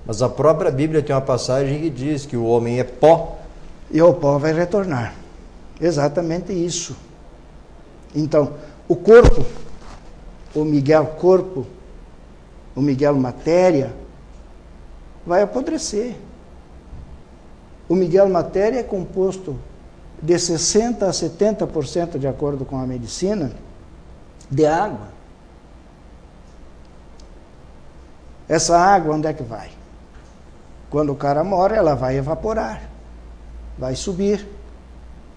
Mas a própria Bíblia tem uma passagem que diz que o homem é pó. E ao pó vai retornar. Exatamente isso. Então, o corpo, o Miguel corpo, o Miguel matéria, vai apodrecer. O Miguel matéria é composto de 60% a 70%, de acordo com a medicina, de água. Essa água, onde é que vai? Quando o cara morre, ela vai evaporar, vai subir,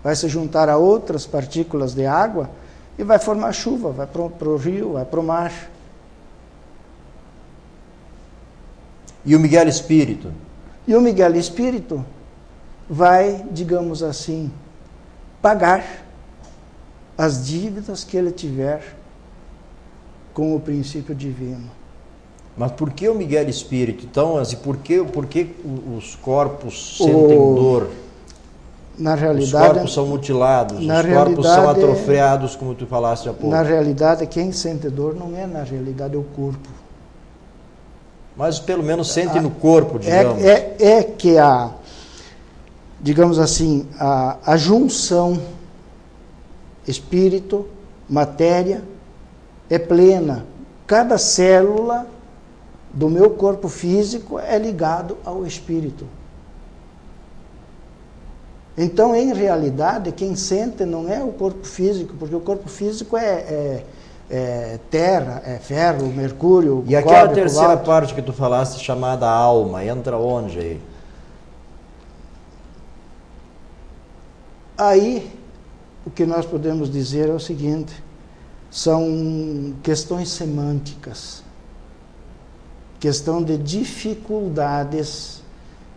vai se juntar a outras partículas de água e vai formar chuva, vai para o rio, vai para o mar. E o Miguel Espírito? E o Miguel Espírito vai, digamos assim, pagar as dívidas que ele tiver com o princípio divino. Mas por que o Miguel Espírito? Então, assim, por que os corpos sentem dor? Na realidade, os corpos são mutilados, os corpos são atrofiados, como tu falaste há pouco. Na realidade, quem sente dor não é, na realidade, o corpo. Mas pelo menos sente no corpo, digamos. É que digamos assim, a junção espírito, matéria, é plena. Cada célula do meu corpo físico é ligado ao espírito. Então, em realidade, quem sente não é o corpo físico, porque o corpo físico é terra, é ferro, mercúrio, e aquela terceira parte que tu falaste, chamada alma, entra onde aí? Aí, o que nós podemos dizer é o seguinte, são questões semânticas, questão de dificuldades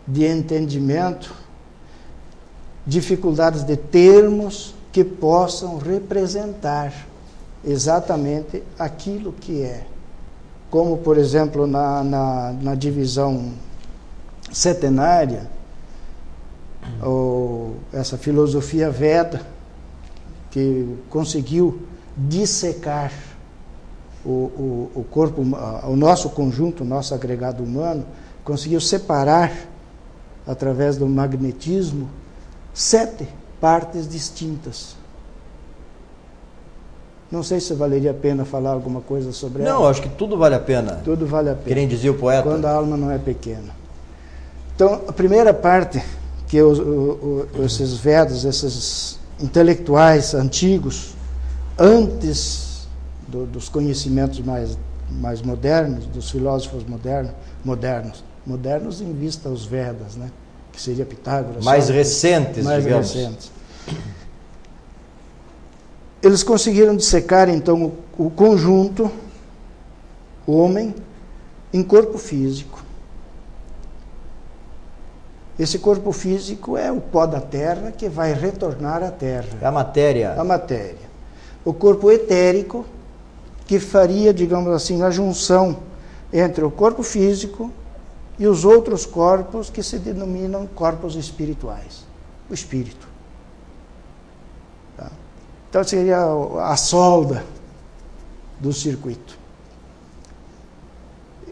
de entendimento, dificuldades de termos que possam representar exatamente aquilo que é. Como, por exemplo, na divisão setenária, ou essa filosofia Veda, que conseguiu dissecar o corpo, o nosso conjunto, o nosso agregado humano, conseguiu separar, através do magnetismo, 7 partes distintas. Não sei se valeria a pena falar alguma coisa sobre ela. Não, acho que tudo vale a pena. Tudo vale a pena. Que nem dizia o poeta. Quando a alma não é pequena. Então, a primeira parte que esses Vedas, esses intelectuais antigos, antes dos conhecimentos mais modernos, dos filósofos modernos em vista aos Vedas, né? Que seria Pitágoras. Mais recentes, digamos. Recentes. Eles conseguiram dissecar, então, o conjunto, o homem, em corpo físico. Esse corpo físico é o pó da terra que vai retornar à terra. É a matéria. A matéria. O corpo etérico, que faria, digamos assim, a junção entre o corpo físico e os outros corpos que se denominam corpos espirituais. O espírito. Tá? Então seria a solda do circuito.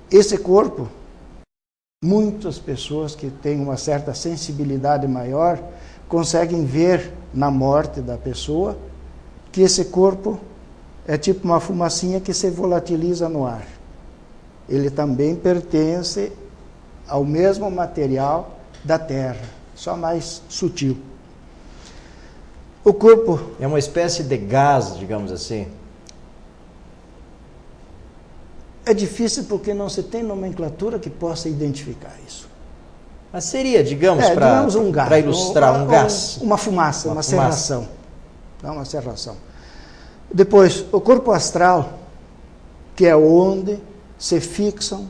Esse corpo, muitas pessoas que têm uma certa sensibilidade maior conseguem ver na morte da pessoa que esse corpo é tipo uma fumacinha que se volatiliza no ar. Ele também pertence ao mesmo material da Terra, só mais sutil. O corpo é uma espécie de gás, digamos assim. É difícil porque não se tem nomenclatura que possa identificar isso. Mas seria, digamos, um gás, para ilustrar, um gás. Uma fumaça, uma serração. Dá uma serração. Depois, o corpo astral, que é onde se fixam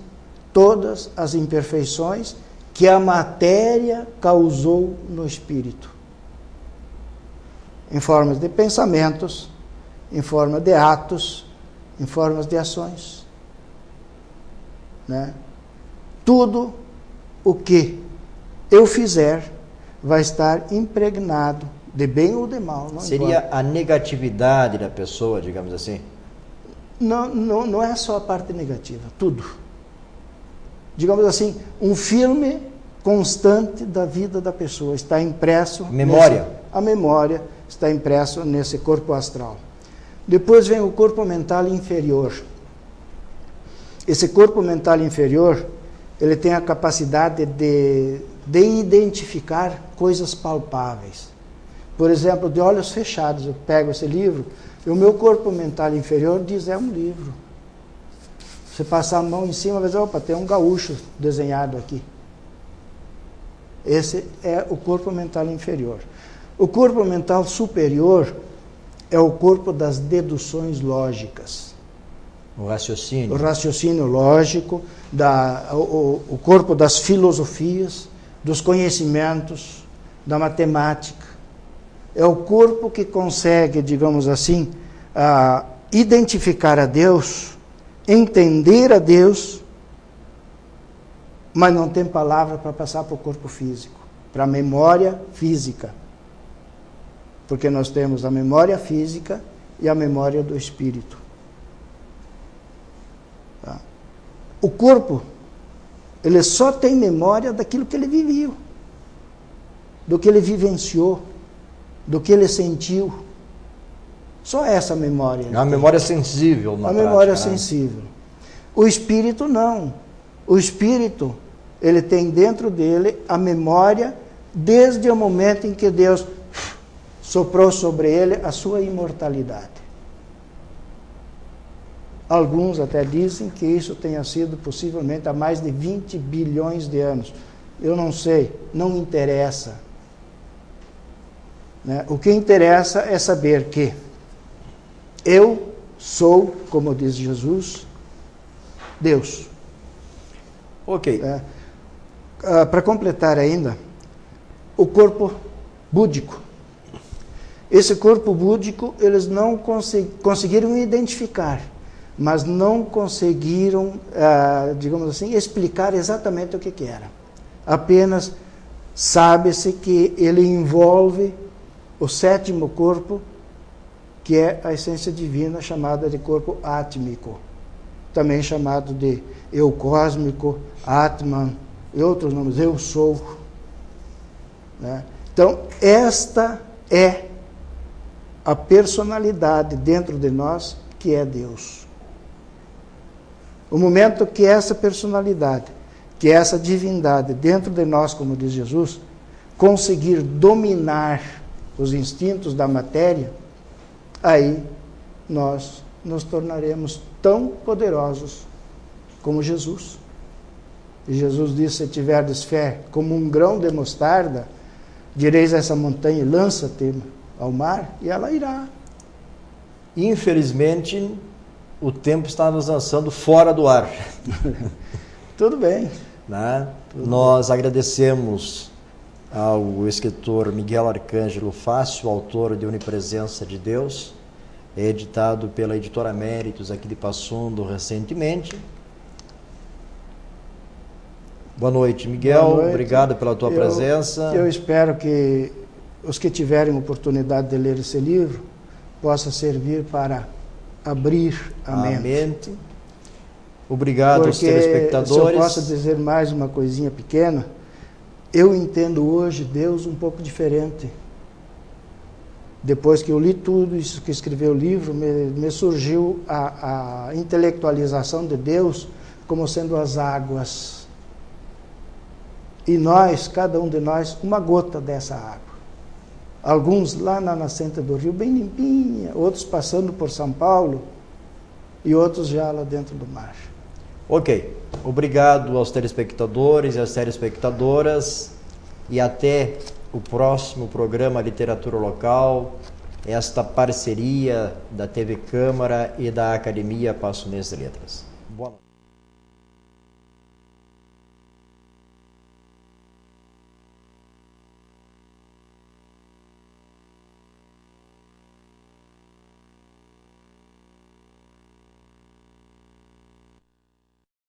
todas as imperfeições que a matéria causou no espírito. Em formas de pensamentos, em forma de atos, em formas de ações. Né? Tudo o que eu fizer vai estar impregnado de bem ou de mal. Não seria importa. A negatividade da pessoa, digamos assim? Não é só a parte negativa, tudo. digamos assim, um filme constante da vida da pessoa. Está impresso... Memória. A memória está impresso nesse corpo astral. Depois vem o corpo mental inferior. Esse corpo mental inferior, ele tem a capacidade de identificar coisas palpáveis. Por exemplo, de olhos fechados, eu pego esse livro e o meu corpo mental inferior diz, é um livro. Você passar a mão em cima, vai dizer, opa, tem um gaúcho desenhado aqui. Esse é o corpo mental inferior. O corpo mental superior é o corpo das deduções lógicas. O raciocínio. O raciocínio lógico, o corpo das filosofias, dos conhecimentos, da matemática. É o corpo que consegue, digamos assim, identificar a Deus, entender a Deus, mas não tem palavra para passar para o corpo físico, para a memória física. Porque nós temos a memória física e a memória do espírito. Tá? O corpo, ele só tem memória daquilo que ele viveu, do que ele vivenciou, do que ele sentiu. Só essa memória. É uma memória sensível, na prática, memória né? sensível. O espírito não. O espírito, ele tem dentro dele a memória desde o momento em que Deus soprou sobre ele a sua imortalidade. Alguns até dizem que isso tenha sido possivelmente há mais de 20 bilhões de anos. Eu não sei, não interessa. Né? O que interessa é saber que eu sou, como diz Jesus, Deus. Ok. Para completar ainda, o corpo búdico. Esse corpo búdico, eles não conseguiram identificar, mas não conseguiram, digamos assim, explicar exatamente o que era. Apenas sabe-se que ele envolve o sétimo corpo, que é a essência divina, chamada de corpo átmico, também chamado de eu cósmico, Atman, e outros nomes, eu sou. Né? Então, esta é a personalidade dentro de nós, que é Deus. O momento que essa personalidade, que essa divindade dentro de nós, como diz Jesus, conseguir dominar os instintos da matéria, aí nós nos tornaremos tão poderosos como Jesus. E Jesus disse, se tiverdes fé como um grão de mostarda, direis a essa montanha, lança-te ao mar, e ela irá. Infelizmente, o tempo está nos lançando fora do ar. Tudo bem. Né? Nós agradecemos ao escritor Miguel Arcângelo Fácio, autor de Onipresença de Deus, editado pela Editora Méritos aqui de Passo Fundo recentemente. Boa noite, Miguel. Boa noite. Obrigado pela tua presença. Eu espero que os que tiverem oportunidade de ler esse livro possa servir para abrir a mente. Obrigado aos telespectadores. Se eu posso dizer mais uma coisinha pequena, eu entendo hoje Deus um pouco diferente. Depois que eu li tudo isso, que escrevi o livro, me surgiu a intelectualização de Deus como sendo as águas. E nós, cada um de nós, uma gota dessa água. Alguns lá na nascente do rio, bem limpinha, outros passando por São Paulo e outros já lá dentro do mar. Ok. Obrigado aos telespectadores e às telespectadoras e até o próximo programa Literatura Local, esta parceria da TV Câmara e da Academia Passo Fundo de Letras. Boa noite.